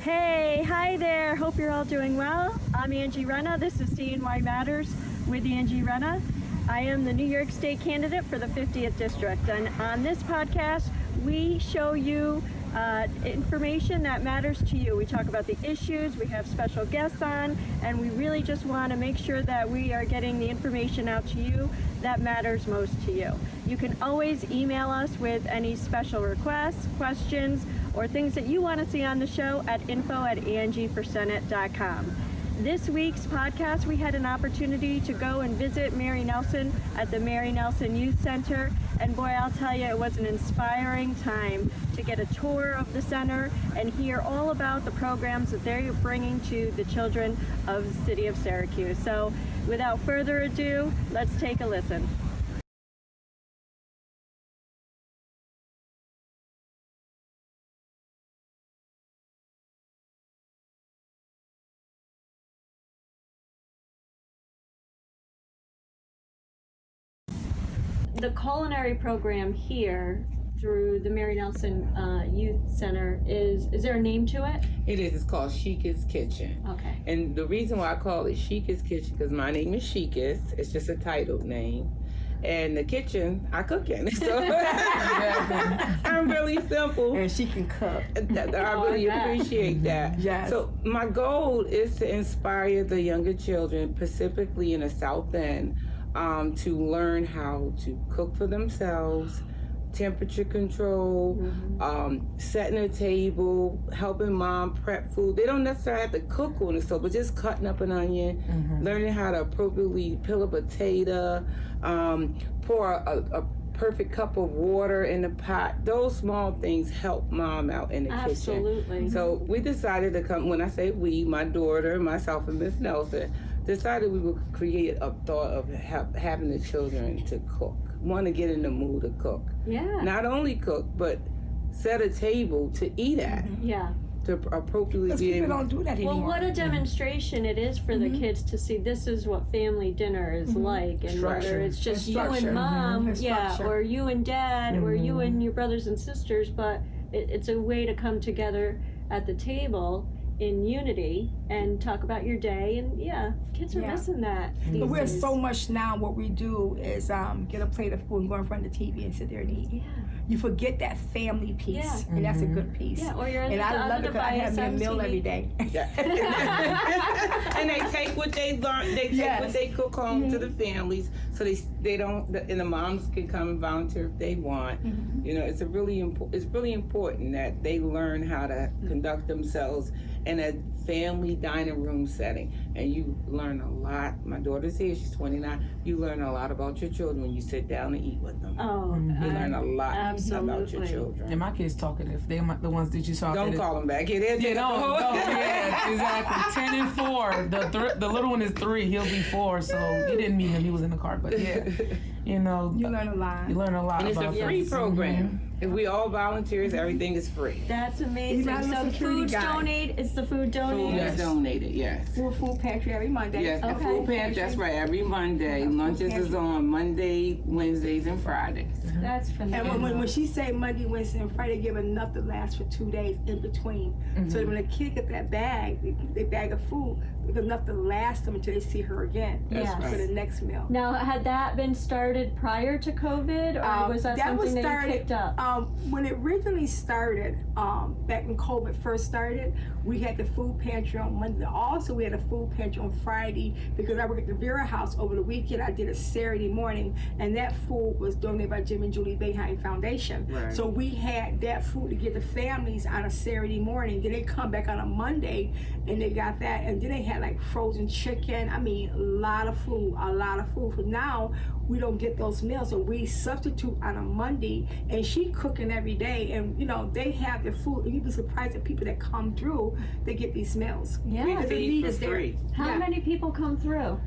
Hey, hi there. Hope you're all doing well. I'm Angi Renna. This is CNY Matters with Angi Renna. I am the New York State candidate for the 50th District. And on this podcast, we show you information that matters to you. We talk about the issues, we have special guests on, and we really just want to make sure that we are getting the information out to you that matters most to you. You can always email us with any special requests, questions, or things that you want to see on the show at info@angieforsenate.com. This week's podcast, we had an opportunity to go and visit Mary Nelson at the Mary Nelson Youth Center. And boy, I'll tell you, it was an inspiring time to get a tour of the center and hear all about the programs that they're bringing to the children of the city of Syracuse. So without further ado, let's take a listen. The culinary program here through the Mary Nelson Youth Center is there a name to it? It is. It's called Chica's Kitchen. Okay. And the reason why I call it Chica's Kitchen, because my name is Chica's. It's just a titled name. And the kitchen, I cook in. So I'm really simple. And she can cook. I really appreciate that. Yes. So my goal is to inspire the younger children, specifically in the South End, to learn how to cook for themselves, temperature control, setting a table, helping mom prep food. They don't necessarily have to cook on the stove, but just cutting up an onion, learning how to appropriately peel a potato, pour a perfect cup of water in the pot. Those small things help mom out in the kitchen. Absolutely. So we decided to come, when I say we, my daughter, myself, and Miss Nelson, decided we would create a thought of having the children to cook. Want to get in the mood to cook. Yeah. Not only cook, but set a table to eat at. Yeah. To appropriately Because be people able. don't do that anymore. Well, what a demonstration it is for the kids to see this is what family dinner is like, and Structure. whether it's just you Structure. and mom, And yeah, structure. or you and dad, or you and your brothers and sisters, but it's a way to come together at the table in unity and talk about your day, and kids are missing that these But we're days. so much now, what we do is get a plate of food and go in front of the TV and sit there and eat. Yeah. You forget that family piece, Yeah. and that's a good piece. Yeah, or you're in and the I love other it because I have me a device, meal TV. every day. And they take what they learn. They take what they cook home to the families, so they don't. And the moms can come and volunteer if they want. You know, it's really important that they learn how to conduct themselves in a family dining room setting, and you learn a lot. My daughter's here; she's 29. You learn a lot about your children when you sit down and eat with them. Oh, You learn a lot absolutely. about your children. And my kids talkative. They're the ones that you saw. Don't call them back. Yeah, Yeah, exactly. 10 and 4. The little one is 3. He'll be 4. So you didn't meet him. He was in the car. But yeah, you know, You learn a lot. You learn a lot And it's a about free them. program. If we all volunteers, everything is free. That's amazing. He's not a So security food's guy. donate. Is the food Food donated? is donated, yes. Full food pantry every Monday. Yes, the Okay. food pantry, that's right, every Monday. Lunches is on Monday, Wednesdays, and Fridays. That's phenomenal. And when she say Monday, Wednesday, and Friday, give enough to last for 2 days in between. So that when a kid get that bag, they bag of food, it's enough to last them until they see her again. That's Yes. right. For the next meal. Now, had that been started prior to COVID, or was that something that you picked up? When it originally started, back when COVID first started, we had the food pantry on Monday. Also, we had a food pantry on Friday because I worked at the Vera House over the weekend. I did a Saturday morning, and that food was donated by Jim and Julie Boeheim Foundation. Right. So we had that food to give the families on a Saturday morning. Then they come back on a Monday, and they got that, and then they had like frozen chicken. I mean, a lot of food. But now we don't get those meals, so we substitute on a Monday, and she cooking every day, and you know they have their food. And you'd be surprised at people that come through, they get these meals. Yeah. Because the Feed need for is there. free. How Yeah. many people come through?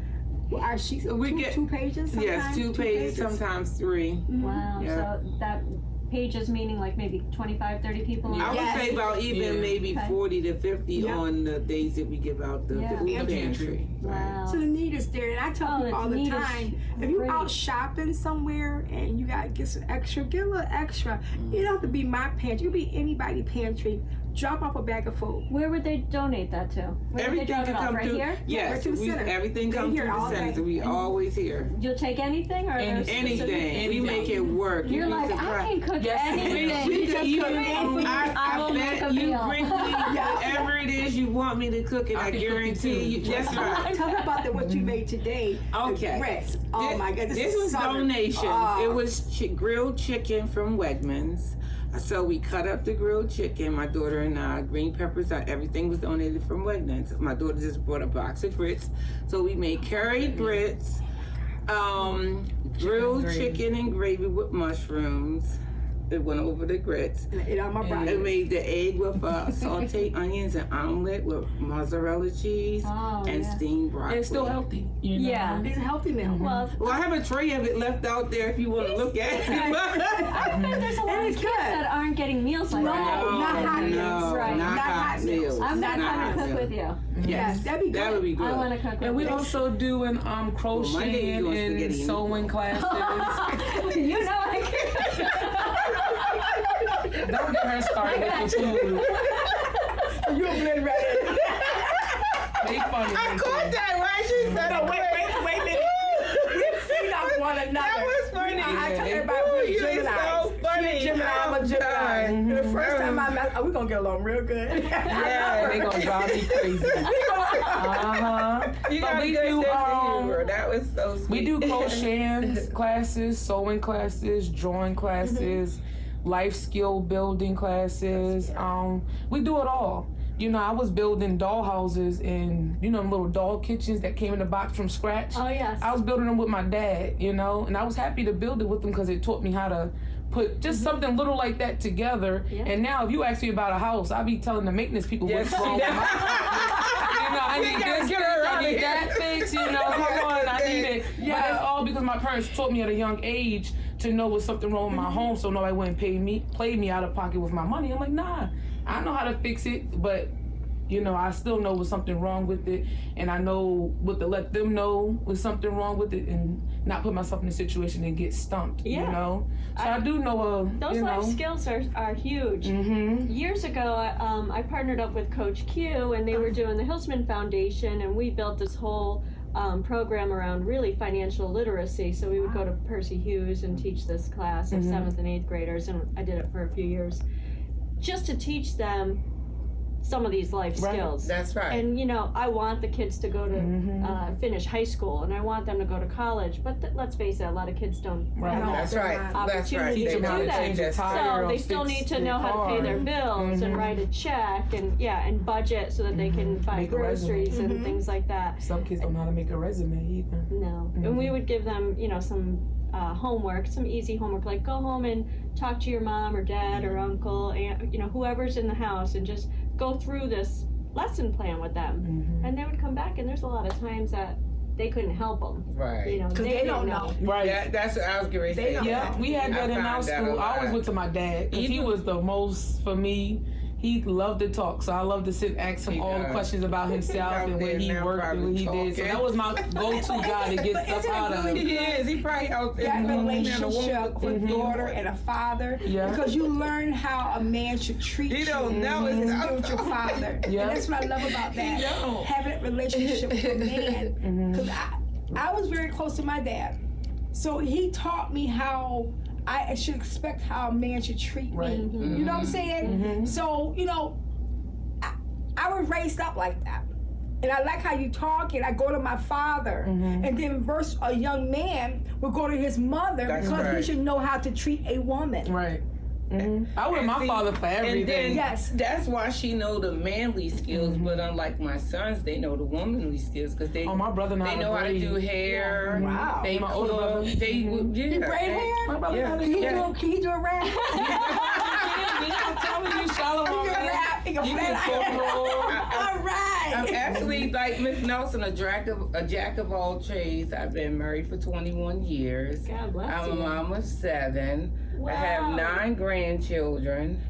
Well, our sheets, We two, get- 2 pages. Yes, Sometimes, 2 pages, sometimes 3. Wow. Yeah. So that pages meaning like maybe 25, 30 people. I would Yes. say about even maybe Okay. 40 to 50 Yeah. on the days that we give out the Yeah. food Yeah. pantry. Wow. So the need is there, and I tell Oh, people all the the need is time, if you're great. out shopping somewhere and you gotta get some extra, get a little extra. You don't have to be my pantry, it could be anybody's pantry. drop off a bag of food. Where would they donate that to? Where would they Everything drop can it off? come Right through. here? Yes, Right to the center. everything They comes here through the all center. day. So we always here. You'll take anything, or there's Anything. specific- We make it work. You're You'd be like, I surprised. can cook Yes, anything. we Just can cook even- me food. I will make bet a you meal. bring me whatever it is you want me to cook, and I can cook it guarantee too. you. That's right. Tell me about what you made today. Okay. The grits. Oh my God. This is was Southern. donations. Oh. It was grilled chicken from Wegmans. So we cut up the grilled chicken, my daughter and I, green peppers, everything was donated from Wegmans. My daughter just brought a box of grits. So we made curried grits, grilled gravy. chicken and gravy with mushrooms. It went over the grits. And on my I brother. made the egg with sauteed onions and omelet with mozzarella cheese Oh, and yeah. steamed broccoli. It's still healthy. You know? Yeah. It's a healthy meal. Well, Well, I have a tray of it left out there if you want to look at it. I bet there's a lot And of it's kids good. that aren't getting meals like No, that. not hot meals. Right. not hot meals. I'm gonna Not come and hot cook meals. with you. Yes, that'd be that good. would be good. I want to cook with And we you. also doing Monday we crocheting doing and spaghetti. sewing classes. You know I can. Don't get her started with the food. You a blend right in. They funny. I caught that right. She said, No, wait a minute. We feed off one another. That was funny. I tell Yeah, everybody Ooh, we're you is Gemini. so funny. Gemini, I'm a Gemini. The first time I met, we're gonna get along real good. Yeah, They gonna drive me crazy. Uh-huh. You But got we a good do, sense of humor. That was so sweet. We do crocheting classes, sewing classes, drawing classes, life skill building classes. We do it all. You know, I was building doll houses and, you know, little doll kitchens that came in a box from scratch. Oh, yes. I was building them with my dad, you know, and I was happy to build it with him because it taught me how to put just something little like that together. Yeah. And now if you ask me about a house, I be telling the maintenance people Yes, what's wrong with my you know, I need gotta this get fixed, her I out need of that fixed, you know, come on, I need it. Yeah. But it's all because my parents taught me at a young age to know what's something wrong with my home so nobody wouldn't play me out of pocket with my money. I'm like, nah, I know how to fix it, but you know, I still know what's something wrong with it, and I know what to let them know what's something wrong with it, and not put myself in a situation and get stumped. Yeah. You know, so I do know. Those you life know, skills are huge. Mm-hmm. Years ago, I partnered up with Coach Q, and they were doing the Hilsman Foundation, and we built this whole program around really financial literacy. So we would go to Percy Hughes and teach this class of 7th and 8th graders, and I did it for a few years, just to teach them some of these life Right. skills. That's right. And you know, I want the kids to go to finish high school, and I want them to go to college. But let's face it, a lot of kids don't Right. have That's that right. That's right. opportunity Teach to them how do to that. change a That's tire. So or they still fix need to their know how to pay their car. bills and write a check and budget so that they can buy Make a resume. groceries and things like that. Some kids don't know how to make a resume either. No. And we would give them, you know, some homework, some easy homework, like go home and talk to your mom or dad or uncle, and you know, whoever's in the house, and just go through this lesson plan with them. And they would come back, and there's a lot of times that they couldn't help them. Right. You know, Because they didn't don't know. Right. That's what I was getting ready to They say. don't Yeah, we had that in our found that a school. I lot. always went to my dad because he was the most, for me, he loved to talk. So I loved to sit and ask him He all the does. questions about himself out and where there he now worked and what he probably did. So talking. that was my go-to guy to get But stuff isn't it out of. really He is. He probably out there. That moving relationship around the with daughter and a father, Yeah. because you learn how a man should treat He you don't know as his a spiritual father. Yeah. And that's what I love about that. He don't. Having that relationship with a man. Because I was very close to my dad. So he taught me how I should expect how a man should treat Right. me. You know what I'm saying? So, you know, I was raised up like that. And I like how you talk, and I go to my father, and then verse a young man will go to his mother That's because he right. should know how to treat a woman. Right. I went my see, father for And everything. then Yes. that's why she know the manly skills, but unlike my sons, they know the womanly skills because they Oh, my brother know they how to know how to braid. do hair. Wow. They My older brother. cook. They You braid hair? My brother Yeah. know how to Can do you, that. can you do a rap? I'm telling you, Shalom. You can rap. You can You can play. cornrow. All right. I'm actually like Miss Nelson, a jack of all trades. I've been married for 21 years. God bless I'm a you. mom of 7. Wow. I have 9 grandchildren.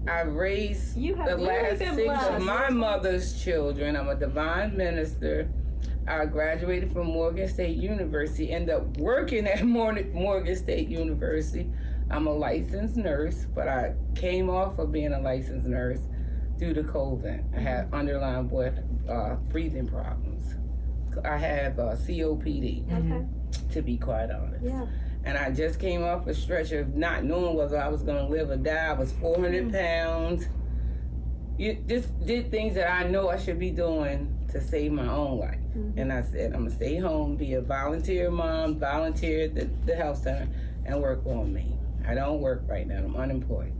I raised You have the really last been 6 blessed. of my mother's children. I'm a divine minister. I graduated from Morgan State University, ended up working at Morgan State University. I'm a licensed nurse, but I came off of being a licensed nurse. due to COVID. I had underlying breathing problems. I have COPD, Okay. to be quite honest. Yeah. And I just came off a stretch of not knowing whether I was going to live or die. I was 400 pounds. You just did things that I know I should be doing to save my own life. And I said, I'm going to stay home, be a volunteer mom, volunteer at the health center, and work on me. I don't work right now. I'm unemployed.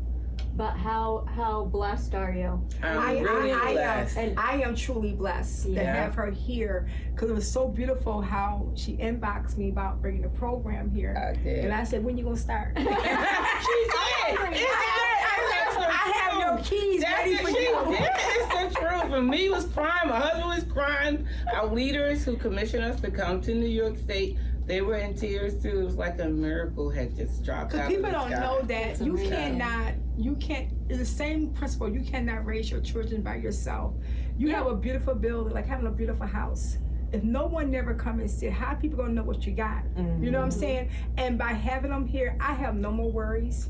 But how blessed are you? I'm really blessed. I am truly blessed to Yeah. have her here, because it was so beautiful how she inboxed me about bringing the program here. I did. And I said, when you gonna start? She did. I have your keys ready for you. It's the truth. For me, it was crying. My husband was crying. Our leaders who commissioned us to come to New York State, they were in tears too. It was like a miracle had just dropped out of the People don't sky. know that you can't, it's the same principle. You cannot raise your children by yourself. You have a beautiful building, like having a beautiful house. If no one never come and sit, how are people gonna know what you got? You know what I'm saying? And by having them here, I have no more worries.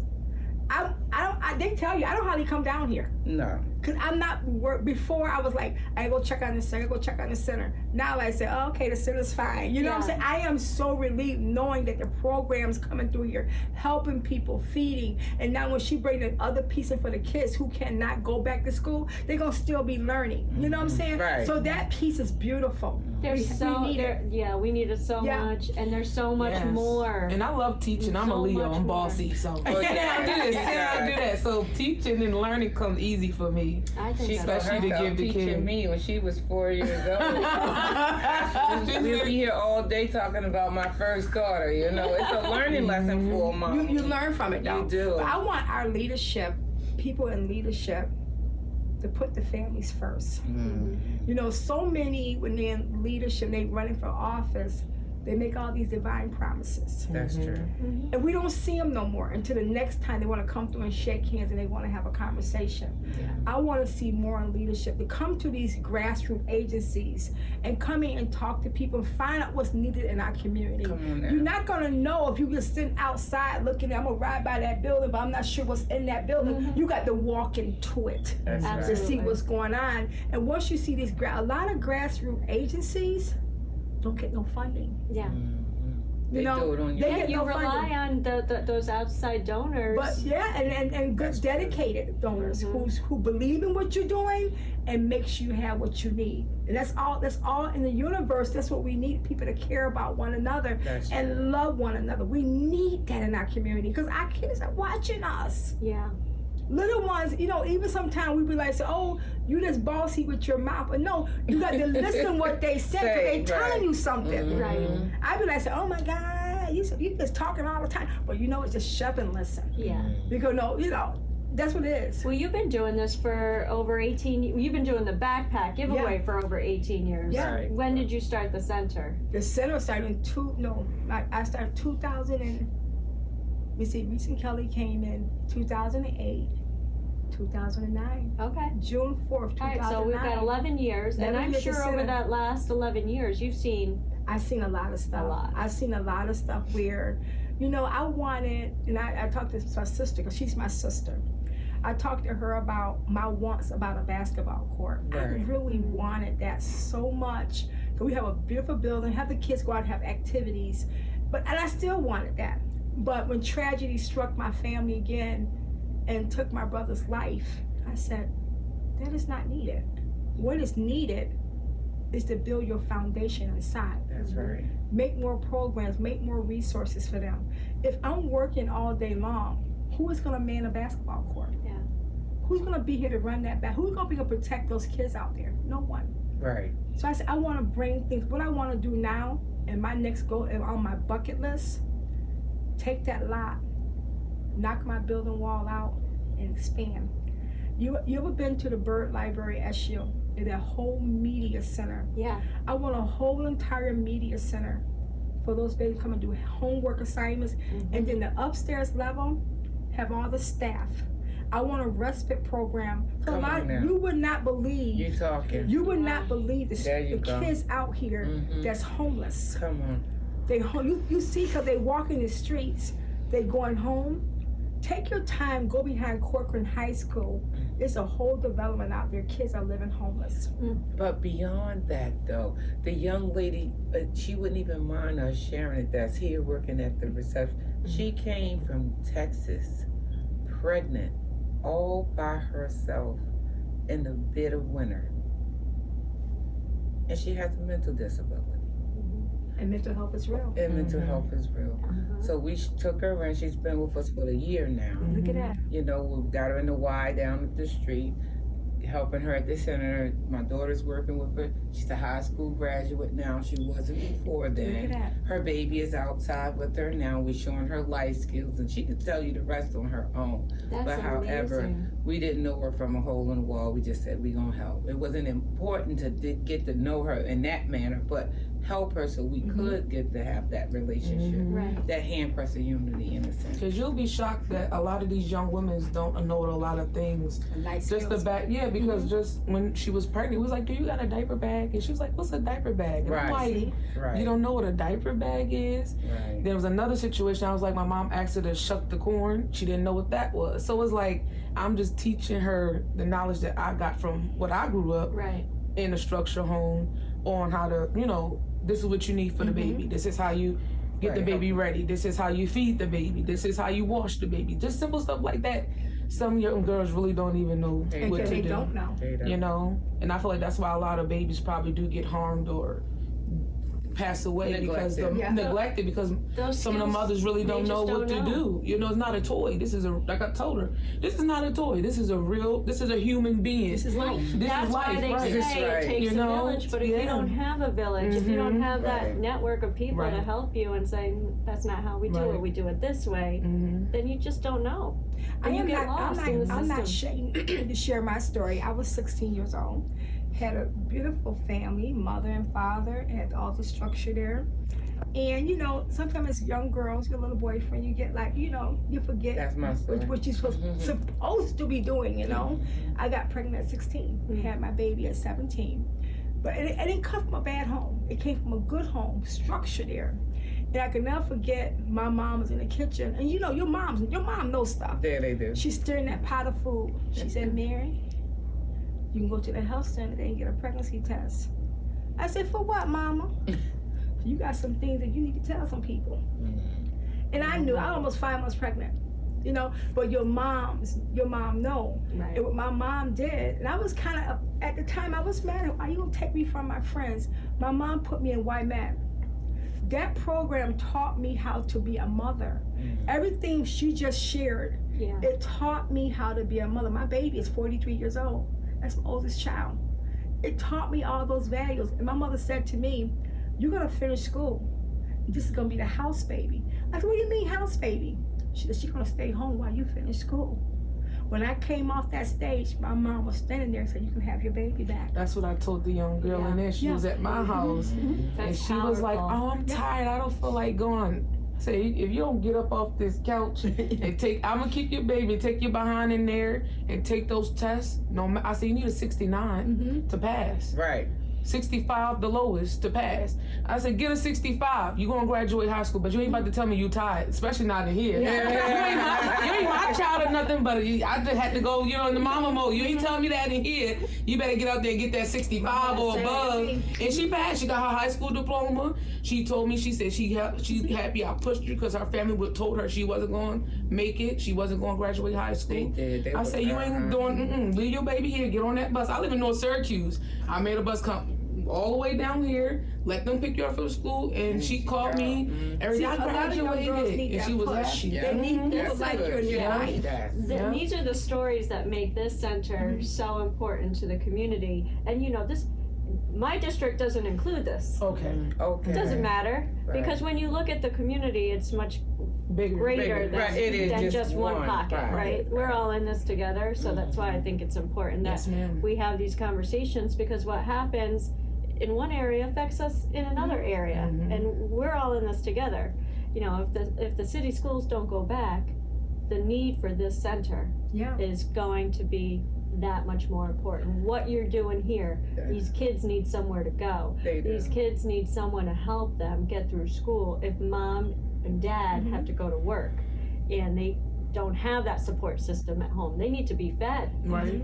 They tell you, I don't hardly come down here. No. Cause I'm not before I was like, I go check on the center, go check on the center. Now I say, oh, okay, the center's fine. You know what I'm saying? I am so relieved knowing that the program's coming through here, helping people, feeding. And now when she bring the other pieces for the kids who cannot go back to school, they're gonna still be learning. You know what I'm saying? Right. So that piece is beautiful. There's we need it so much, and there's so much more. And I love teaching. I'm a So Leo. much I'm more. bossy, so Oh, I do this, I do that. So teaching and learning comes easy for me. I think She that's Especially to give the teaching kids. me when she was 4 years old. We'll be here all day talking about my first daughter. You know, it's a learning lesson for a mom. You learn from it, though. You do. But I want our leadership, people in leadership, to put the families first. You know, so many when they're in leadership, they running for office, they make all these divine promises. That's true. And we don't see them no more until the next time they want to come through and shake hands and they want to have a conversation. I want to see more in leadership to come to these grassroots agencies and come in and talk to people and find out what's needed in our community. Come on now. You're not going to know if you just sitting outside looking at, I'm going to ride by that building, but I'm not sure what's in that building. You got to walk into it That's right. to see what's going on. And once you see these, a lot of grassroots agencies don't get no funding. Yeah. They do it on your they get You no rely funding. on those outside donors. But and good dedicated donors who believe in what you're doing and make sure you have what you need. And that's all in the universe. That's what we need, people to care about one another and love one another. We need that in our community because our kids are watching us. Yeah. Little ones, you know, even sometimes we be like, oh, you just bossy with your mouth. But no, you got to listen what they say because they telling you something. Right. I be like, oh my God, you just talking all the time. But you know, it's just shut and listen. Yeah. Because no, you know, that's what it is. Well, you've been doing this for over 18. You've been doing the backpack giveaway for over 18 years. Yeah. Right. When did you start the center? The center started I started 2000 and, Reese and Kelly came in 2008, 2009. Okay. June 4th, 2009. All right, so we've got 11 years, and 11 I'm years sure of over center. that last 11 years, you've seen I've seen a lot of stuff. A lot. I've seen a lot of stuff where, you know, I wanted, and I talked to my sister, because she's my sister. I talked to her about my wants about a basketball court. I Right. really wanted that so much. So we have a beautiful building, have the kids go out and have activities, and I still wanted that. But when tragedy struck my family again and took my brother's life, I said, that is not needed. What is needed is to build your foundation inside. That's right. Make more programs, make more resources for them. If I'm working all day long, who is gonna man a basketball court? Yeah. Who's gonna be here to run that back? Who's gonna be able to protect those kids out there? No one. Right. So I said, I wanna bring things, what I wanna do now, and my next goal on my bucket list, take that lot, knock my building wall out, and expand. You ever been to the Bird Library SU? That whole media center. Yeah. I want a whole entire media center for those babies come and do homework assignments, and then the upstairs level have all the staff. I want a respite program. So Come on now. you would not believe. You talking. You would not believe There you the go. kids out here Mhm. that's homeless. Come on. You see, because they walk in the streets, they going home. Take your time, go behind Corcoran High School. It's a whole development out there. Kids are living homeless. But beyond that, though, the young lady, she wouldn't even mind us sharing it, that's here working at the reception. She came from Texas, pregnant, all by herself in the dead of winter. And she has a mental disability. And mental health is real. And mental health is real. So we took her and she's been with us for a year now. Look at that. You know, we got her in the Y down at the street, helping her at the center. My daughter's working with her. She's a high school graduate now. She wasn't before Look at then. that. Her baby is outside with her now. We're showing her life skills, and she can tell you the rest on her own. That's But however, amazing. we didn't know her from a hole in the wall. We just said we gonna help. It wasn't important to get to know her in that manner, but help her so we could get to have that relationship, Right. that hand pressing unity in a sense. Because you'll be shocked that a lot of these young women don't know a lot of things. Life Just the skills. back, yeah, because just when she was pregnant, it was like, do you got a diaper bag? And she was like, what's a diaper bag? And I'm Right. like, Right. you don't know what a diaper bag is? Right. There was another situation, I was like, my mom asked her to shuck the corn. She didn't know what that was. So it was like, I'm just teaching her the knowledge that I got from what I grew up Right. in a structured home on how to, this is what you need for the baby. This is how you get the Right. baby ready. This is how you feed the baby. This is how you wash the baby. Just simple stuff like that. Some young girls really don't even know And what to they do. don't know. And I feel like that's why a lot of babies probably do get harmed or pass away because they're neglected because Those some of the skills, mothers really they don't just know what don't to know. do. It's not a toy. This is like I told her, this is not a toy. This is a human being. This is life. This That's is life, why they right? say it takes You a know? village, but if you Yeah. don't have a village, if you don't have that Right. network of people to Right. help you and say, that's not how we do Right. it, we do it this way, then you just don't know. And you get lost in the I'm not system. ashamed to share my story. I was 16 years old, had a beautiful family, mother and father, had all the structure there. And sometimes as young girls, your little boyfriend, you get like, you forget That's my story. what you're supposed to be doing, I got pregnant at 16, had my baby at 17. But it didn't come from a bad home. It came from a good home, structure there. And I could never forget my mom was in the kitchen. And your mom knows stuff. Yeah, they do. She's stirring that pot of food. She said, Mary, you can go to the health center and get a pregnancy test. I said, for what, Mama? You got some things that you need to tell some people. And I knew, I almost 5 months pregnant, but your mom know. Right. And what my mom did, and I was kind of, at the time I was mad, why you gonna take me from my friends? My mom put me in CNY Matters. That program taught me how to be a mother. Everything she just shared, Yeah. it taught me how to be a mother. My baby is 43 years old. That's my oldest child. It taught me all those values. And my mother said to me, you're gonna finish school. This is gonna be the house baby. I said, what do you mean house baby? She said, she's gonna stay home while you finish school. When I came off that stage, my mom was standing there and said, you can have your baby back. That's what I told the young girl, and then she was at my house, and That's she was like, powerful. "Oh, I'm tired. I don't feel like going." I say, if you don't get up off this couch and I'm gonna keep your baby, take your behind in there and take those tests. I say you need a 69 to pass. Right. 65 the lowest to pass. I said, get a 65. You gonna graduate high school, but you ain't about to tell me you tired, especially not in here. You ain't my child or nothing, but I just had to go, in the mama mode. You ain't telling me that in here. You better get out there and get that 65 or above. And she passed. She got her high school diploma. She told me, she said she's happy I pushed her because her family told her she wasn't going to make it. She wasn't going to graduate high school. They did. I said, you ain't doing, leave your baby here. Get on that bus. I live in North Syracuse. I made a bus come all the way down here, let them pick you up from school, and she called me. Every A day I lot of young girls graduated, need and that she was push. happy. They need people That's like you good. in their life. Yes. These are the stories that make this center so important to the community. And my district doesn't include this. Okay. Okay. It doesn't matter Right. because when you look at the community, it's much Bigger. greater than, Right, it is than just just one one, pocket, right. right? We're all in this together, so that's why I think it's important that Yes, ma'am. we have these conversations because what happens in one area affects us in another area, and we're all in this together. If the city schools don't go back, the need for this center is going to be that much more important. What you're doing here, these kids need somewhere to go. They do. These kids need someone to help them get through school if mom and dad have to go to work and they don't have that support system at home. They need to be fed. Right.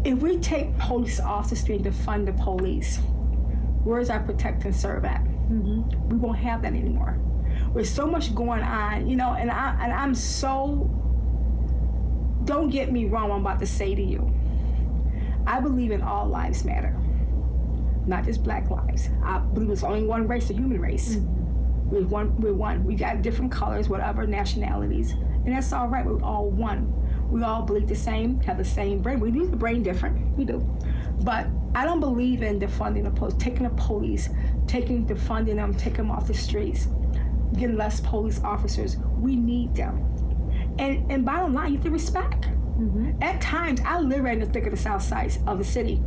if we take police off the street to fund the police, where's our protect and serve at? Mm-hmm. We won't have that anymore. There's so much going on, you know, and I'm so, don't get me wrong, I'm about to say to you, I believe in all lives matter, not just black lives. I believe it's only one race, the human race. Mm-hmm. We're one. We got different colors, whatever, nationalities, and that's all right. We're all one. We all bleed the same, have the same brain. We use the brain different, we do. But I don't believe in defunding the police, taking the police, defunding them, taking them off the streets, getting less police officers. We need them. And bottom line, you have to respect. Mm-hmm. At times, I live right in the thick of the south side of the city.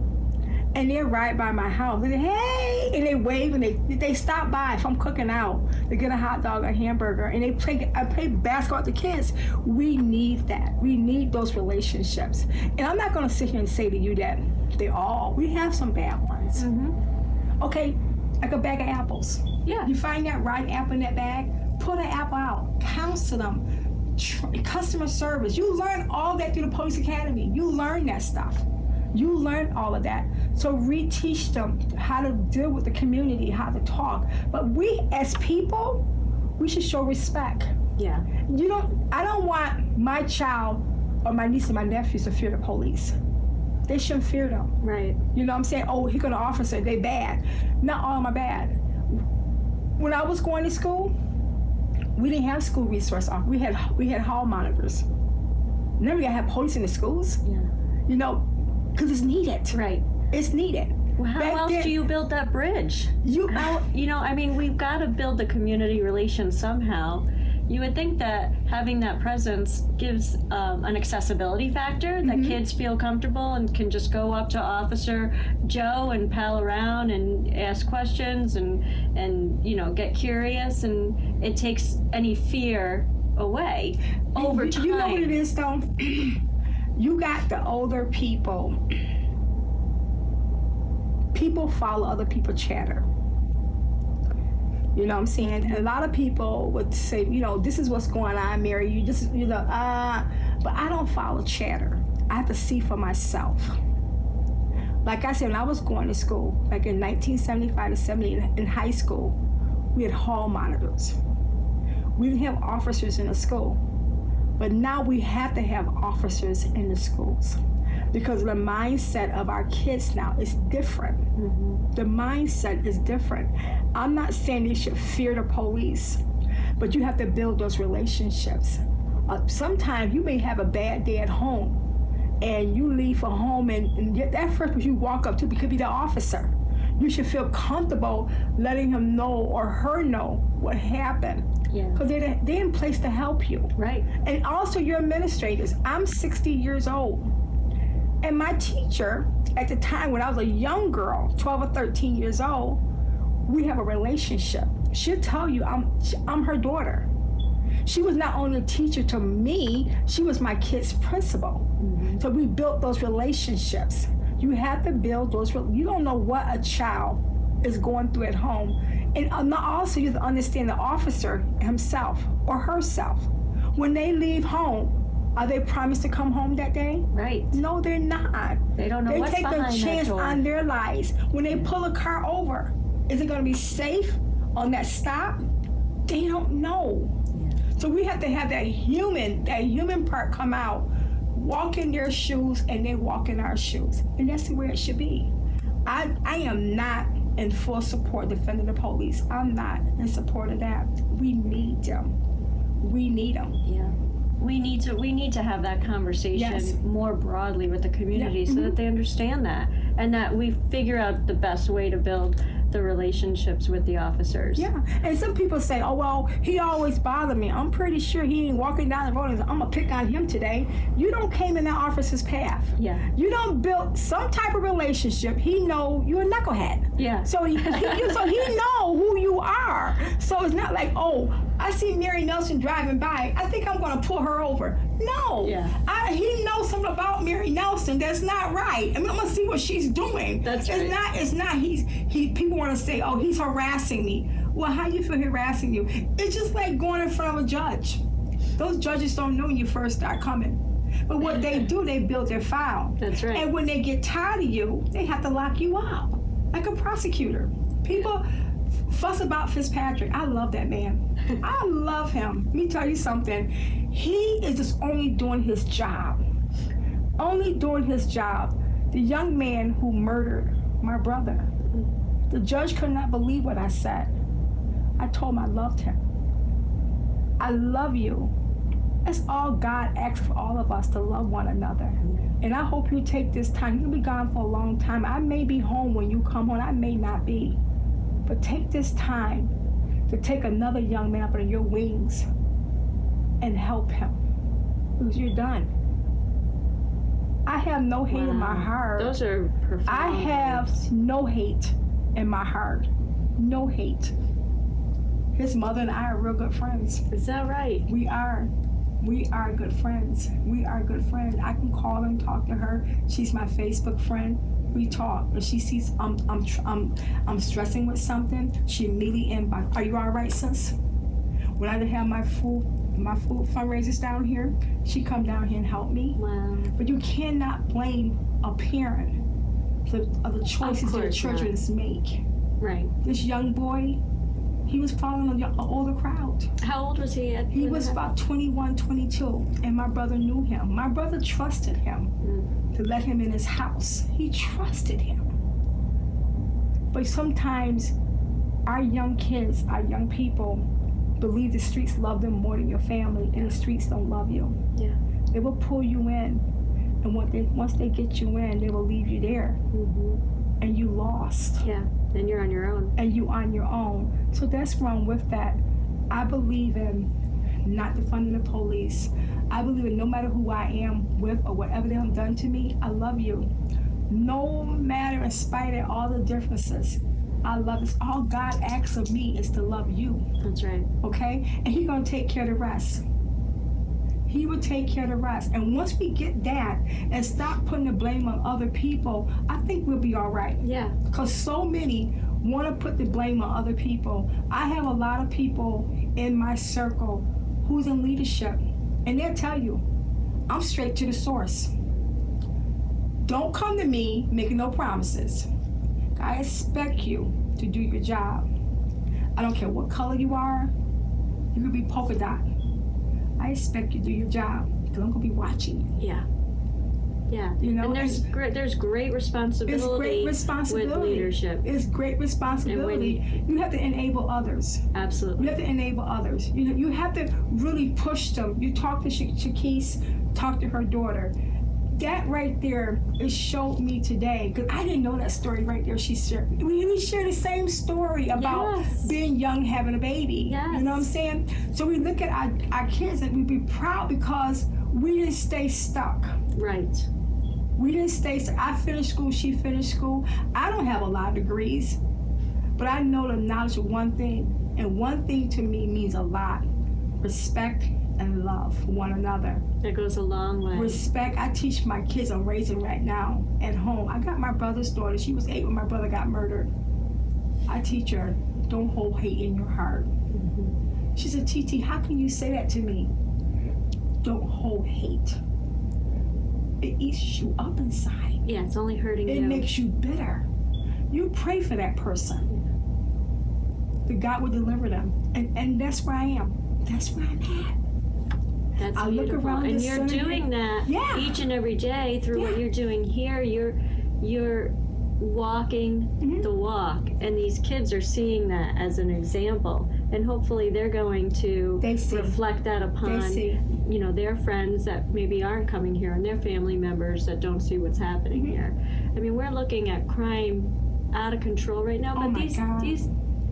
And they ride by my house, and they, hey, and they wave, and they stop by if I'm cooking out. They get a hot dog, a hamburger, and I play basketball with the kids. We need that. We need those relationships. And I'm not gonna sit here and say to you that we have some bad ones. Mm-hmm. Okay, like a bag of apples. Yeah. You find that rotten apple in that bag, pull that apple out, counsel them, customer service. You learn all that through the police academy. You learn that stuff. You learn all of that. So reteach them how to deal with the community, how to talk. But we as people, we should show respect. Yeah. I don't want my child or my niece and my nephews to fear the police. They shouldn't fear them. Right. You know what I'm saying? Oh, he got an officer, they bad. Not all of them are bad. When I was going to school, we didn't have school resource officers. We had hall monitors. Now we gotta have police in the schools. Yeah. You know, because it's needed. Right. It's needed. Well, how else do you build that bridge? We've got to build the community relation somehow. You would think that having that presence gives an accessibility factor, that kids feel comfortable and can just go up to Officer Joe and pal around and ask questions and get curious, and it takes any fear away over time. You know what it is, though? You got the older people. People follow other people's chatter. You know what I'm saying? A lot of people would say, this is what's going on, Mary. You just, but I don't follow chatter. I have to see for myself. Like I said, when I was going to school, like in 1975 to 70 in high school, we had hall monitors. We didn't have officers in the school. But now we have to have officers in the schools because the mindset of our kids now is different. Mm-hmm. The mindset is different. I'm not saying they should fear the police, but you have to build those relationships. Sometimes you may have a bad day at home and you leave for home and get that first person you walk up to could be the officer. You should feel comfortable letting him know or her know what happened. Yeah. Because they're in place to help you. Right. And also your administrators. I'm 60 years old. And my teacher, at the time when I was a young girl, 12 or 13 years old, we have a relationship. She'll tell you I'm her daughter. She was not only a teacher to me, she was my kid's principal. Mm-hmm. So we built those relationships. You have to build those. You don't know what a child is going through at home. And also you have to understand the officer himself or herself. When they leave home, are they promised to come home that day? Right. No, they're not. They don't know what's behind that door. They take a chance on their lives. When they pull a car over, is it going to be safe on that stop? They don't know. Yeah. So we have to have that human part come out, walk in their shoes, and they walk in our shoes. And that's where it should be. I am not in full support defending the police. I'm not in support of that. We need them. We need them. Yeah. We need to have that conversation more broadly with the community so that they understand that and that we figure out the best way to build the relationships with the officers. Yeah, and some people say, oh, well, he always bothered me. I'm pretty sure he ain't walking down the road and I'm gonna pick on him today. You don't came in that officer's path. Yeah. You don't build some type of relationship. He know you're a knucklehead. Yeah. So he know who you are. So it's not like, oh, I see Mary Nelson driving by. I think I'm gonna pull her over. No. Yeah. He knows something about Mary Nelson that's not right. I mean, I'm gonna see what she's doing. That's right. It's not. People want to say, oh, he's harassing me. Well, how do you feel harassing you? It's just like going in front of a judge. Those judges don't know when you first start coming. But what they do, they build their file. That's right. And when they get tired of you, they have to lock you up, like a prosecutor. People fuss about Fitzpatrick. I love that man. I love him. Let me tell you something. He is just only doing his job. Only doing his job. The young man who murdered my brother, the judge could not believe what I said. I told him I loved him. I love you. That's all God asks for all of us, to love one another. And I hope you take this time. You'll be gone for a long time. I may be home when you come home. I may not be. But take this time to take another young man up under your wings and help him. Because you're done. I have no hate in my heart. Those are profound. I have no hate in my heart. No hate. His mother and I are real good friends. Is that right? We are. We are good friends. We are good friends. I can call and talk to her. She's my Facebook friend. We talk. If she sees I'm stressing with something, she immediately inbox. Are you all right, sis? When I have my food fundraisers down here, she come down here and help me. Wow. But you cannot blame a parent for the choices their children make. Right. This young boy, he was following an older crowd. How old was he? He was about 21, 22, and my brother knew him. My brother trusted him to let him in his house. He trusted him. But sometimes our young kids, our young people, believe the streets love them more than your family, and the streets don't love you. Yeah. They will pull you in, and once they get you in, they will leave you there, and you lost. Yeah. Then you're on your own. And you on your own. So that's wrong with that. I believe in not defunding the police. I believe in no matter who I am with or whatever they have done to me, I love you. No matter, in spite of all the differences, I love this. All God asks of me is to love you. That's right. Okay? And He's gonna take care of the rest. He will take care of the rest. And once we get that and stop putting the blame on other people, I think we'll be all right. Yeah. Because so many want to put the blame on other people. I have a lot of people in my circle who's in leadership, and they'll tell you, I'm straight to the source. Don't come to me making no promises. I expect you to do your job. I don't care what color you are. You could be polka dot. I expect you to do your job, because I'm going to be watching you. Yeah. Yeah. You know, and there's great responsibility. It's great responsibility. With leadership. It's great responsibility. You have to enable others. Absolutely. You have to enable others. You have to really push them. You talk to Shakise, talk to her daughter. That right there, it showed me today, because I didn't know that story right there she shared. We share the same story about being young, having a baby. Yes. You know what I'm saying? So we look at our kids and we be proud because we didn't stay stuck. Right. We didn't stay stuck. I finished school, she finished school. I don't have a lot of degrees, but I know the knowledge of one thing, and one thing to me means a lot. Respect and love for one another. That goes a long way. Respect. I teach my kids, I'm raising right now at home. I got my brother's daughter. She was 8 when my brother got murdered. I teach her, don't hold hate in your heart. She said, TT, how can you say that to me? Don't hold hate. It eats you up inside. Yeah, it's only hurting you. It makes you bitter. You pray for that person. That God will deliver them. And that's where I am. That's where I'm at. That's I beautiful. look around and the you're center. doing that each and every day through what you're doing here. You're walking the walk, and these kids are seeing that as an example, and hopefully they're going to reflect that upon their friends that maybe aren't coming here, and their family members that don't see what's happening here. I mean, we're looking at crime out of control right now, but these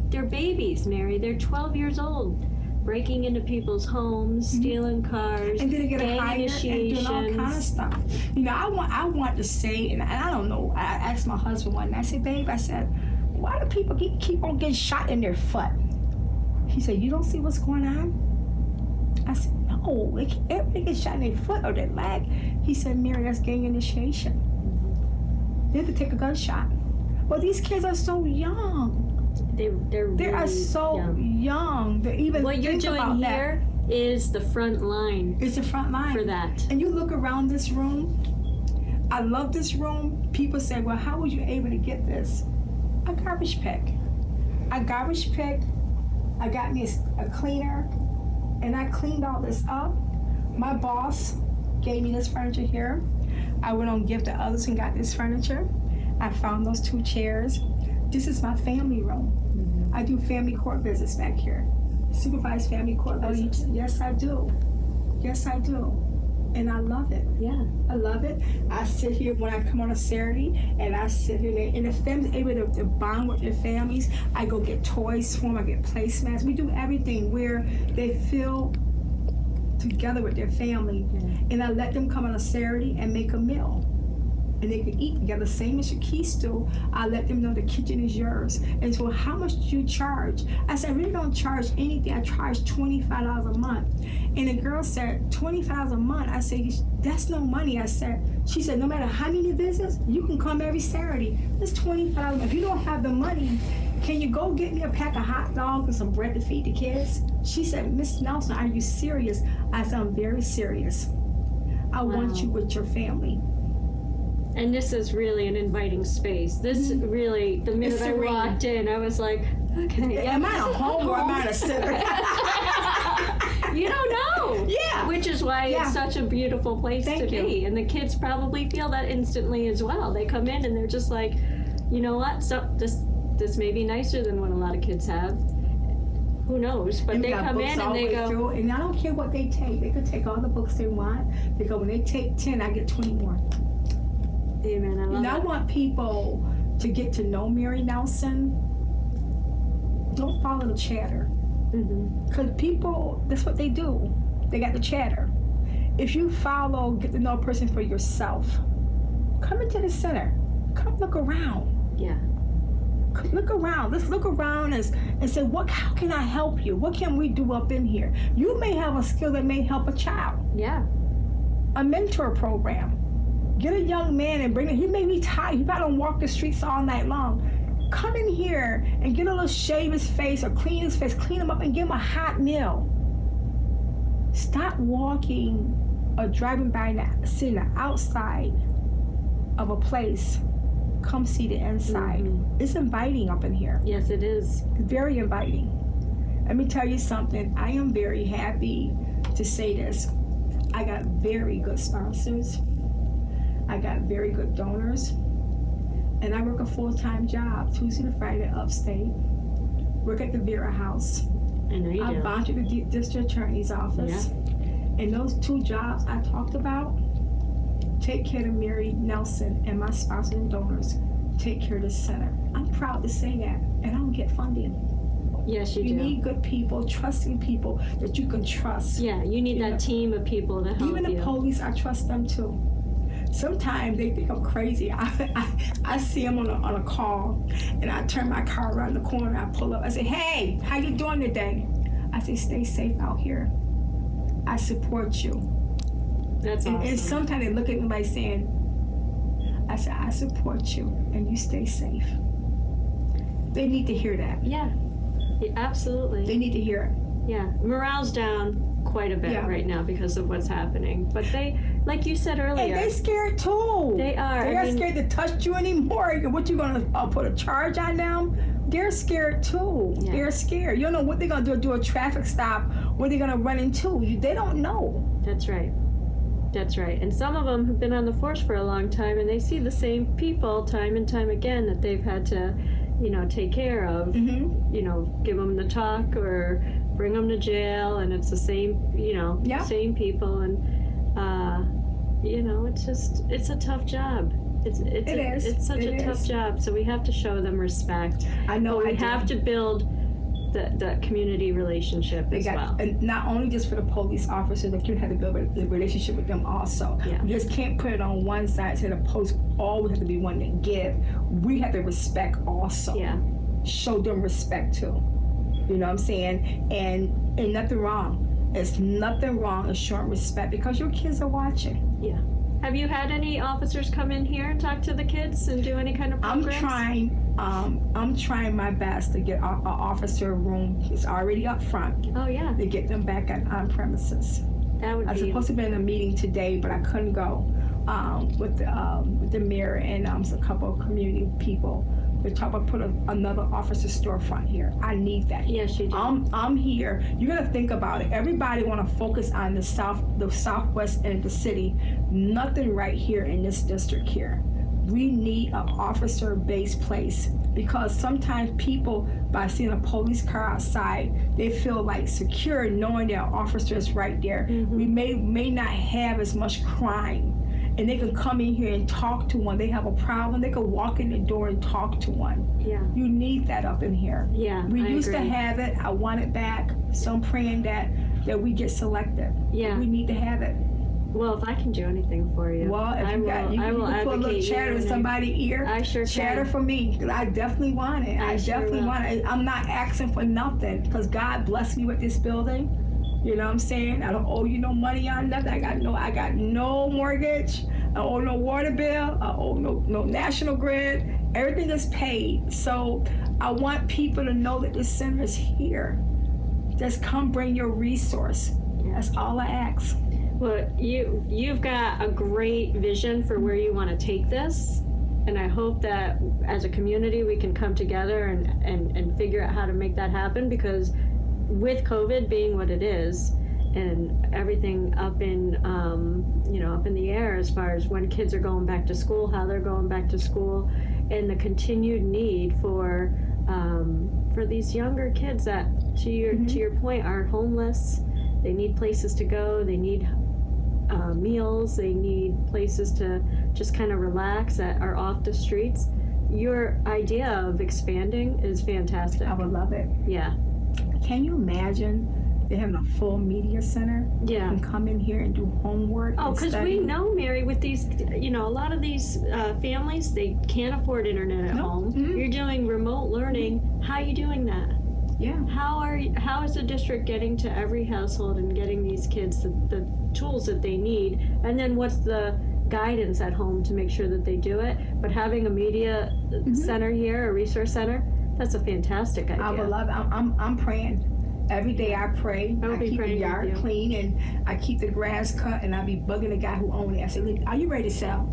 they're babies, Mary. They're 12 years old, breaking into people's homes, stealing cars, and then they get a hire and doing all kind of stuff. You know, I want to say, and I don't know. I asked my husband one night. I said, "Babe," I said, "why do people keep on getting shot in their foot?" He said, "You don't see what's going on?" I said, "No, everybody gets shot in their foot or their leg." He said, "Mary, that's gang initiation. They have to take a gunshot." Well, these kids are so young. They really are so young. They're even what you're doing about here is the front line It's the front line. for that. And you look around this room, I love this room. People say, well, how were you able to get this? A garbage pick. I garbage picked, I got me a cleaner, and I cleaned all this up. My boss gave me this furniture here. I went on Give to Others and got this furniture. I found those 2 chairs. This is my family room. I do family court visits back here. Supervised family court visits. Yes, I do. Yes, I do. And I love it. Yeah. I love it. I sit here when I come on a Saturday, and I sit here, and the family's able to bond with their families. I go get toys for them. I get placemats. We do everything where they feel together with their family. And I let them come on a Saturday and make a meal. And they can eat together, same as your keys do. I let them know the kitchen is yours. And so, how much do you charge? I said, I really don't charge anything. I charge $25 a month. And the girl said, $25 a month? I said, that's no money. She said, no matter how many visits, you can come every Saturday. It's $25. If you don't have the money, can you go get me a pack of hot dogs and some bread to feed the kids? She said, Miss Nelson, are you serious? I said, I'm very serious. I want you with your family. And this is really an inviting space. This really, the minute I walked in, I was like, okay. Am I at home or am I at a center? You don't know. Yeah. Which is why it's such a beautiful place to be. And the kids probably feel that instantly as well. They come in and they're just like, you know what? So this may be nicer than what a lot of kids have. Who knows? But they come in and they go. Through, and I don't care what they take. They could take all the books they want, because when they take 10, I get 20 more. Amen. I love And I want people to get to know Mary Nelson. Don't follow the chatter. Because people, that's what they do. They got the chatter. If you follow, get to know a person for yourself, come into the center. Come look around. Yeah. Come look around. Let's look around and say, how can I help you? What can we do up in here? You may have a skill that may help a child. Yeah. A mentor program. Get a young man and bring him. He may be tired. He probably don't walk the streets all night long. Come in here and get a little shave his face or clean his face, clean him up and give him a hot meal. Stop walking or driving by now, sitting outside of a place. Come see the inside. It's inviting up in here. Yes, it is. It's very inviting. Let me tell you something. I am very happy to say this. I got very good sponsors. I got very good donors. And I work a full-time job, Tuesday to Friday, upstate. Work at the Vera House. I know you do. I volunteer at the district attorney's office. Yeah. And those 2 jobs I talked about, take care of Mary Nelson and my sponsors and donors. Take care of the center. I'm proud to say that. And I don't get funding. Yes, you do. You need good people, trusting people that you can trust. Yeah, you need that team of people to help you. Even the police, I trust them too. Sometimes they think I'm crazy. I see them on a call, and I turn my car around the corner. I pull up. I say, "Hey, how you doing today?" I say, "Stay safe out here. I support you." That's awesome. And sometimes they look at me like saying, I say, "I support you, and you stay safe." They need to hear that. Yeah, absolutely. They need to hear it. Yeah, morale's down quite a bit right now because of what's happening. But they, like you said earlier, and they're scared too. They are. They're scared to touch you anymore. What you gonna put a charge on them? They're scared too. Yeah. They're scared. You don't know what they're gonna do a traffic stop. What they're gonna run into. They don't know. That's right. That's right. And some of them have been on the force for a long time, and they see the same people time and time again that they've had to, take care of. Give them the talk or bring them to jail, and it's the same, same people, and it's a tough job. It's such a tough job. So we have to show them respect. I know. But we have to build that community relationship as well. And not only just for the police officers, but you have to build a relationship with them also. Yeah. You just can't put it on one side. Say the police always have to be one that give. We have to respect also. Yeah. Show them respect too. You know what I'm saying? And nothing wrong. There's nothing wrong in showing respect because your kids are watching. Yeah. Have you had any officers come in here and talk to the kids and do any kind of programs? I'm trying my best to get an officer room. It's already up front. Oh yeah, To get them back on premises. that would I was be. supposed to be in a meeting today, but I couldn't go with the mayor and a couple of community people. They're talking about put another officer storefront here. I need that. Yes, you do. I'm here. You gotta think about it. Everybody want to focus on the southwest end of the city. Nothing right here in this district here. We need an officer-based place because sometimes people, by seeing a police car outside, they feel like secure knowing there are officers right there. We may not have as much crime, and they can come in here and talk to one. They have a problem, they can walk in the door and talk to one. Yeah. You need that up in here. Yeah, We I used agree. to have it. I want it back. So I'm praying that we get selected. Yeah. We need to have it. Well, if I can do anything for you, Well, if I you will. got, you I will can put a little advocate chatter in you. somebody's ear. I sure Chatter can. for me, 'cause I definitely want it. I I sure definitely will. want it. I'm not asking for nothing, because God blessed me with this building. You know what I'm saying? I don't owe you no money on nothing. I got no mortgage. I owe no water bill. I owe no National Grid. Everything is paid. So I want people to know that this center is here. Just come bring your resource. That's all I ask. Well, you've got a great vision for where you want to take this, and I hope that as a community we can come together and figure out how to make that happen, because with COVID being what it is and everything up in up in the air as far as when kids are going back to school, how they're going back to school, and the continued need for these younger kids that to your point are homeless. They need places to go, they need meals, they need places to just kind of relax that are off the streets. Your idea of expanding is fantastic. I would love it. Yeah. Can you imagine they having a full media center? Yeah. And come in here and do homework. Oh, and because study? we know, Mary, with these, a lot of these families, they can't afford internet at No. home. Mhm. You're doing remote learning. How are you doing that? Yeah. How is the district getting to every household and getting these kids the tools that they need? And then what's the guidance at home to make sure that they do it? But having a media center here, a resource center, that's a fantastic idea. I would love it. I'm praying. Every day I pray. I will I be keep the praying with yard you. clean and I keep the grass cut, and I be bugging the guy who owns it. I say, "Look, are you ready to sell?"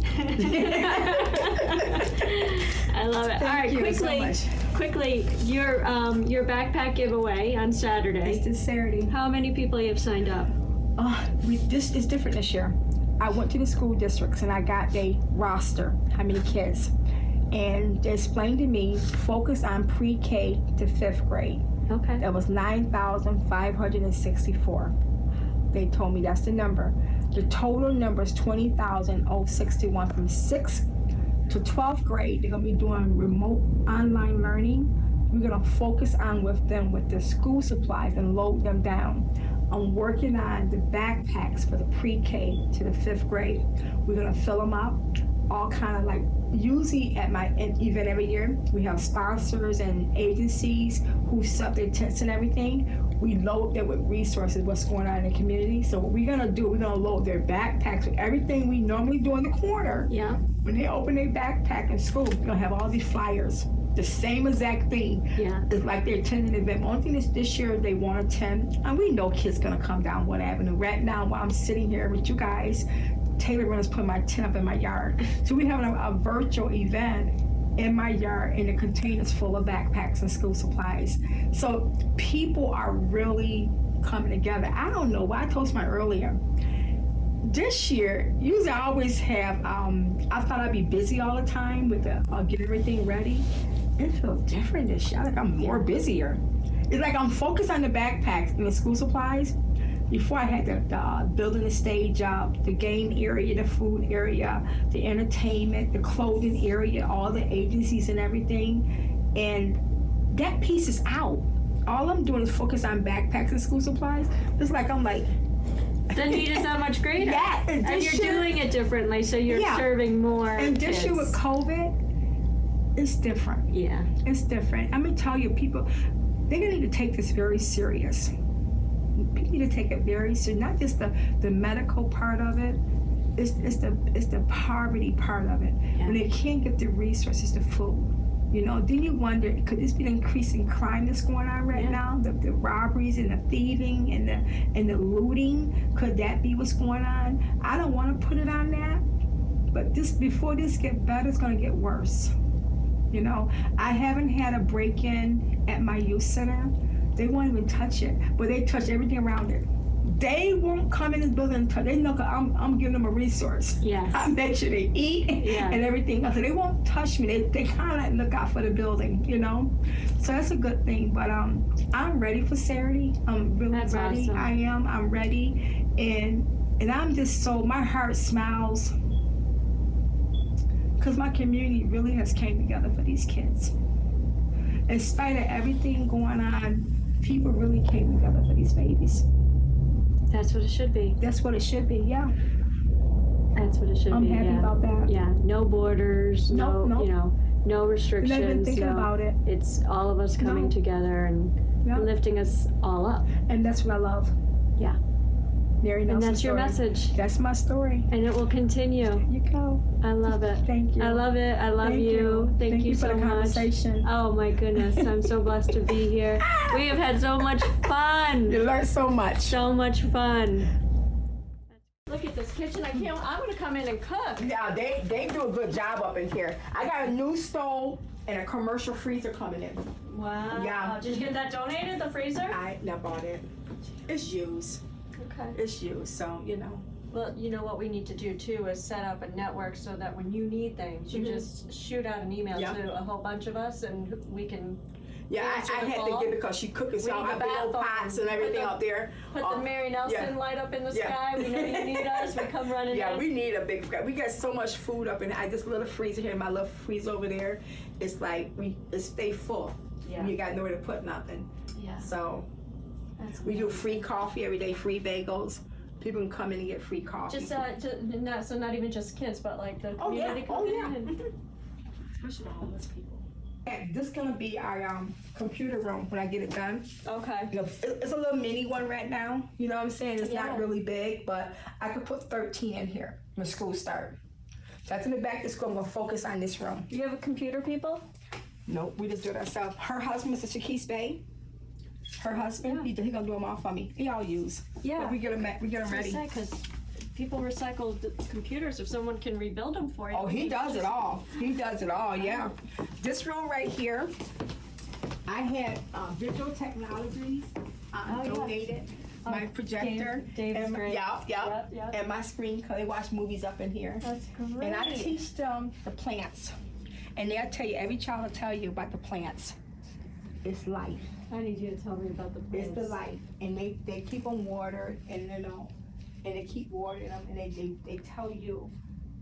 I love it. All right, you so much. quickly, your backpack giveaway on It's Saturday. this Saturday. How many people have signed up? This is different this year. I went to the school districts and I got a roster, how many kids. And they explained to me, focus on pre-K to 5th grade. Okay. That was 9,564. They told me that's the number. The total number is 20,061 from 6th to 12th grade. They're gonna be doing remote online learning. We're gonna focus on with them with the school supplies and load them down. I'm working on the backpacks for the pre-K to the 5th grade. We're gonna fill them up, all kind of like, usually at my event every year, we have sponsors and agencies who sub their tents and everything. We load them with resources, what's going on in the community. So what we're gonna do, we're gonna load their backpacks with everything we normally do in the corner. Yeah. When they open their backpack in school, we're gonna have all these flyers. The same exact thing. Yeah. It's like they're attending an event. The only thing is this year they want to attend, and we know kids gonna come down Wood Avenue. Right now, while I'm sitting here with you guys, Taylor Renner's putting my tent up in my yard. So we're having a virtual event in my yard, and the containers full of backpacks and school supplies. So people are really coming together. I don't know why I told my earlier. This year, usually I always have, I thought I'd be busy all the time with get everything ready. It feels different this year. Like I'm more busier. It's like I'm focused on the backpacks and the school supplies. Before I had the building the stage up, the game area, the food area, the entertainment, the clothing area, all the agencies and everything. And that piece is out. All I'm doing is focus on backpacks and school supplies. It's like I'm like, The need is that much greater. Yeah, and And this you're year- doing it differently, so you're Yeah. serving more and this year with kids. COVID, it's different. Yeah. It's different. I'm gonna tell you, people, they're gonna need to take this very serious. People need to take it very serious, not just the medical part of it, it's the poverty part of it. Yeah. When they can't get the resources, the food. You know, then you wonder, could this be an increasing crime that's going on right now? The robberies and the thieving and the looting, could that be what's going on? I don't want to put it on that, but before this gets better, it's going to get worse. You know, I haven't had a break-in at my youth center. They won't even touch it, but they touch everything around it. They won't come in this building and touch. They know I'm giving them a resource. Yes. I make sure they eat and everything else. So they won't touch me. They kind of like look out for the building, you know. So that's a good thing. But I'm ready for Saturday. I'm really That's ready. awesome. I am. I'm ready, and I'm just so, my heart smiles because my community really has came together for these kids. In spite of everything going on, people really came together for these babies. That's what it should be. That's what it should be, yeah. That's what it should I'm be. happy about that. Yeah, no borders, Nope, nope. you know, no restrictions. Not even thinking about it. It's all of us coming No. together and Yeah. lifting us all up. And that's what I love. Yeah. Mary And Nelson's that's your story. message. That's my story. And it will continue. You go. I love it. Thank you. I love it. I love Thank you. Thank you for so the much. conversation. Oh my goodness, I'm so blessed to be here. We have had so much fun. You learned so much. So much fun. Look at this kitchen. I'm gonna come in and cook. Yeah, they do a good job up in here. I got a new stove and a commercial freezer coming in. Wow. Yeah. Did you get that donated, the freezer? I never bought it. It's used. Okay. It's used, so you know. Well, you know what we need to do too is set up a network so that when you need things, you just shoot out an email Yep. to a whole bunch of us and we can Yeah, Answer I the had phone. to get because she cooking, so We I need have the big old bathroom. pots and everything Put the- out there. put the Mary Nelson light up in the Yeah. sky. We know you need us. We come running Yeah, in. we need a big. We got so much food up in this little freezer here. My little freezer over there. It's like it stay full. Yeah. You got nowhere to put nothing. Yeah. So That's we do free coffee every day, free bagels. People can come in and get free coffee. just not even just kids, but like the Oh, yeah. community. Oh, yeah. coming in. Especially the homeless people. And this is gonna be our computer room when I get it done. Okay. You know, it's a little mini one right now. You know what I'm saying? It's Yeah. not really big, but I could put 13 in here when school start. That's in the back of the school. I'm gonna focus on this room. You have a computer, people? Nope, we just do it ourselves. Her husband, Mr. Syracuse Bay. Her husband, he gonna do them all for me. He all use. Yeah. But we get them ready. Because people recycle the computers. If someone can rebuild them for you. Oh, he does it all. He does it all, yeah. This room right here, I had Visual Technologies donated my projector. Dave's and great. Yeah. Yep. And my screen, because they watch movies up in here. That's great. And I teach them the plants. And they'll tell you, every child will tell you about the plants. It's life. I need you to tell me about the plants. It's the life. And they keep them watered, and you know, and they keep watering them, and they tell you,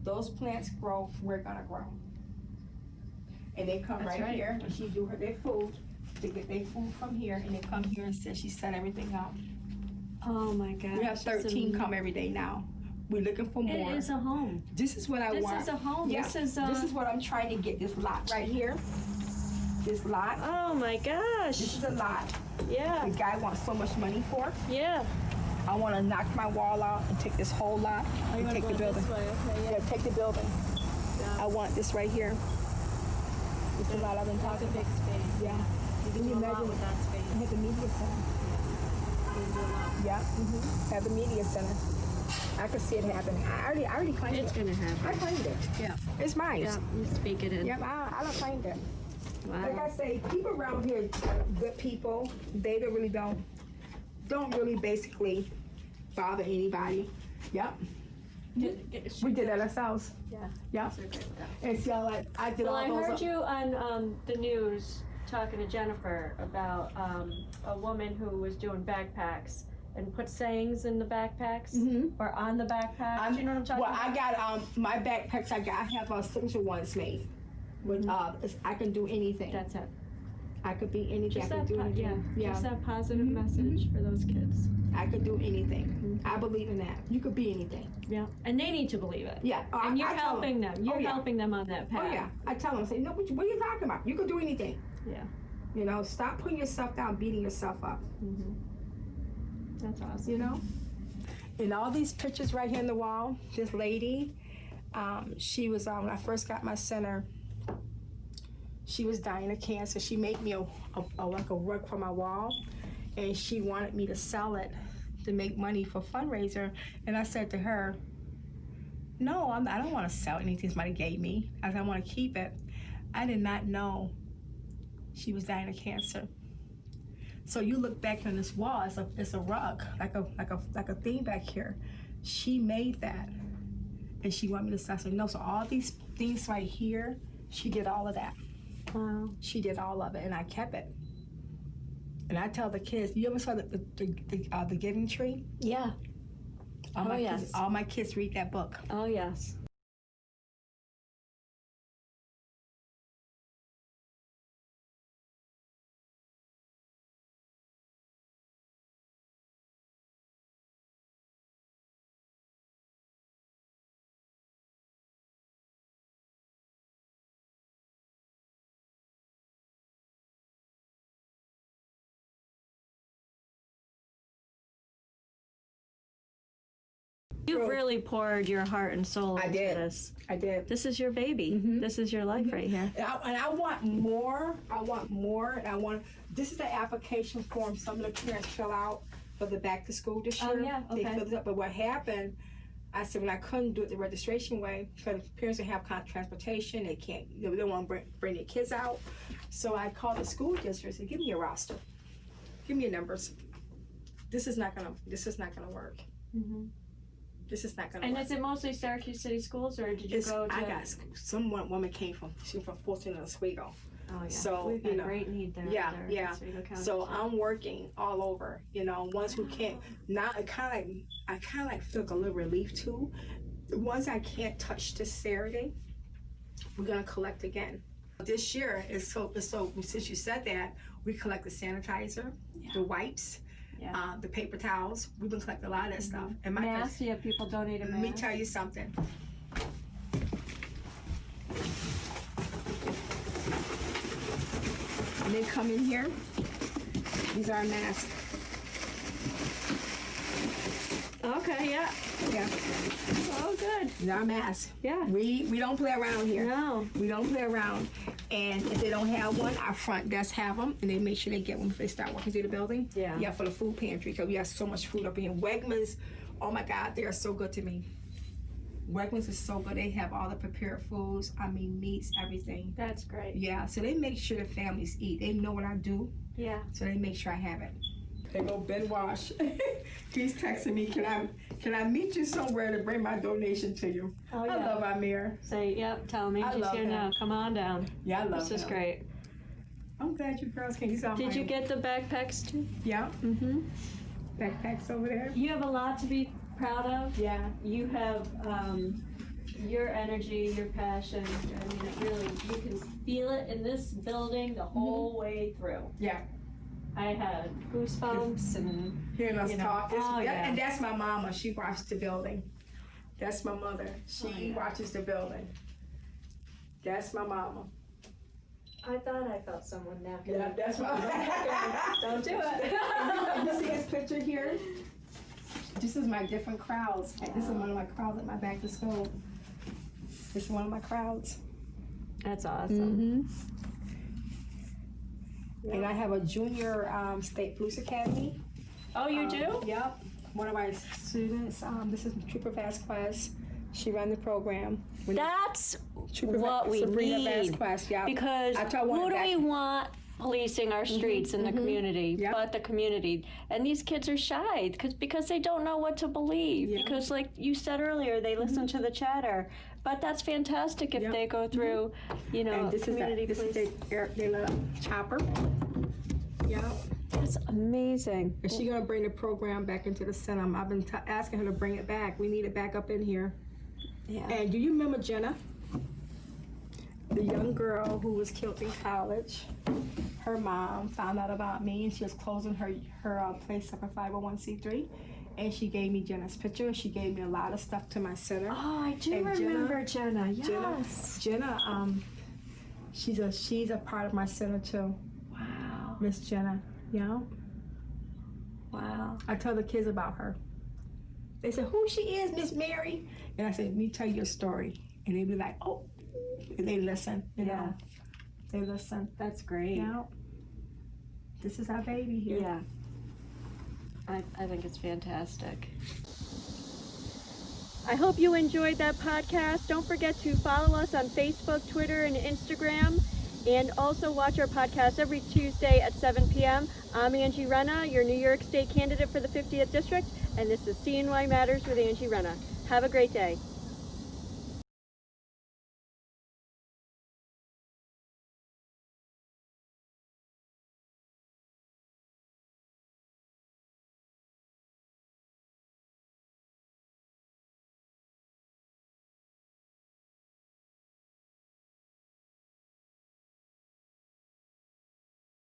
those plants grow, we're gonna grow. And they come That's right right. here, and she do their food. They get their food from here, and they come here and she set everything up. Oh my gosh. We have 13 come every day now. We're looking for more. It is a home. This is what I This want. is a home. Yeah. This is This is what I'm trying to get. This lot right here. This lot. Oh my This gosh. is a lot. Yeah. The guy wants so much money for. Yeah. I want to knock my wall out and take this whole lot and take the building. Yeah, take the building. I want this right here. This is a lot I've been talking about. space. Yeah. Can you imagine with that space. I have the media center. Yeah. Have the media center. I can see it happening. I already claimed It's it. gonna happen. I claimed it. Yeah. It's mine. Yeah. You speak it in. Yep, I done claimed it. Like I Wow. say, people around here, good people, they don't really basically bother anybody. Yep. We did that ourselves. Yeah. Yep. They're great with that. And so like I did Well, all I those. heard you on the news talking to Jennifer about a woman who was doing backpacks and put sayings in the backpacks or on the backpack. Do you know what I'm talking Well, about? I got my backpacks. I have signature ones made. With I can do anything. That's it. I could be anything. Just I that, could do anything. just that positive message for those kids. I could do anything. I believe in that. You could be anything. Yeah, and they need to believe it. Yeah. And you're I tell helping them. You're Oh, yeah. helping them on that path. Oh yeah. I tell them, say, no, what are you talking about? You could do anything. Yeah. You know, stop putting yourself down, beating yourself up. That's awesome. You know. And all these pictures right here on the wall, this lady, she was, when I first got my center, she was dying of cancer. She made me a rug for my wall, and she wanted me to sell it to make money for fundraiser. And I said to her, no, I don't want to sell anything somebody gave me. I want to keep it. I did not know she was dying of cancer. So you look back on this wall, it's a rug, like a thing back here. She made that, and she wanted me to sell. So no, so all these things right here, she did all of that. Wow. She did all of it, and I kept it. And I tell the kids, you ever saw the Giving Tree? Yeah. All my kids read that book. Oh, yes. You've really poured your heart and soul into this. I did. This is your baby. This is your life right here. And I want more. This is the application form some of the parents fill out for the back to school this year. Oh, yeah, okay. They filled it up, but what happened, I said when I couldn't do it the registration way, because parents don't have transportation, they can't, they don't want to bring their kids out. So I called the school district and said, give me a roster. Give me your numbers. This is not gonna work. This is not gonna And work. is it mostly Syracuse City Schools, or did you go to? I got some woman came from Fulton and Oswego. Oh, yeah. So, we've got you know, great need there. Yeah, there in yeah. Oswego County. So I'm working all over. You know, ones who can't. Now I kind of like feel like a little relief too. The ones I can't touch this Saturday, we're gonna collect again. This year is so. Since you said that, we collect the sanitizer, the wipes. Yeah. The paper towels. We've been collecting a lot of that stuff. And Masks, you have people donating masks. let me tell you something. When they come in here, these are our masks. Okay, yeah. Yeah, Oh, good. these are our masks. Yeah. We don't play around here. No. We don't play around. And if they don't have one, our front desk have them, and they make sure they get one before they start walking through the building. Yeah. Yeah, for the food pantry, because we have so much food up in here. Wegmans, oh my God, they are so good to me. Wegmans is so good. They have all the prepared foods. I mean, meats, everything. That's great. Yeah, so they make sure the families eat. They know what I do, Yeah. so they make sure I have it. They go Ben Wash. He's texting me, can I meet you somewhere to bring my donation to you? Oh, I yeah. love Amir. Say, yep, tell me. I Just love here him. now. Come on down. Yeah, I love This is him. great. I'm glad you girls came. Did you get the backpacks too? Yeah, Mm-hmm. backpacks over there. You have a lot to be proud of. Yeah. You have your energy, your passion. I mean, it really, you can feel it in this building the whole way through. Yeah. I had goosebumps and Hearing us You know, talk. oh, yeah. And that's my mama. She watched the building. That's my mother. She Oh, yeah. watches the building. That's my mama. I thought I felt someone napping. Yeah, that's my Don't do it. And you see this picture here? This is my different crowds. This is one of my crowds at my back to school. This is one of my crowds. That's awesome. And I have a junior state police academy. Oh, you do? Yep. One of my students, this is Trooper Vasquez. She ran the program. That's Trooper what we Sabrina need. Vasquez, yeah. Because I taught one who do back- we want policing our streets in the community, Yep. but the community? And these kids are shy because they don't know what to believe. Yeah. Because like you said earlier, they listen to the chatter. But that's fantastic if Yep. they go through, you know, And this community is police. their little chopper. Yeah. That's amazing. And she's gonna bring the program back into the center. I've been asking her to bring it back. We need it back up in here. Yeah. And do you remember Jenna? The young girl who was killed in college. Her mom found out about me and she was closing her place up for 501c3. And she gave me Jenna's picture. She gave me a lot of stuff to my center. Oh, I do And remember Jenna. Yes. Jenna, she's a part of my center too. Wow. Miss Jenna. Yeah. Wow. I tell the kids about her. They said, who she is, Miss Mary? And I said, let me tell you a story. And they be like, oh, and they listen, you know. They listen. That's great. You know, this is our baby here. Yeah. I think it's fantastic. I hope you enjoyed that podcast. Don't forget to follow us on Facebook, Twitter, and Instagram. And also watch our podcast every Tuesday at 7 p.m. I'm Angi Renna, your New York State candidate for the 50th District. And this is CNY Matters with Angi Renna. Have a great day.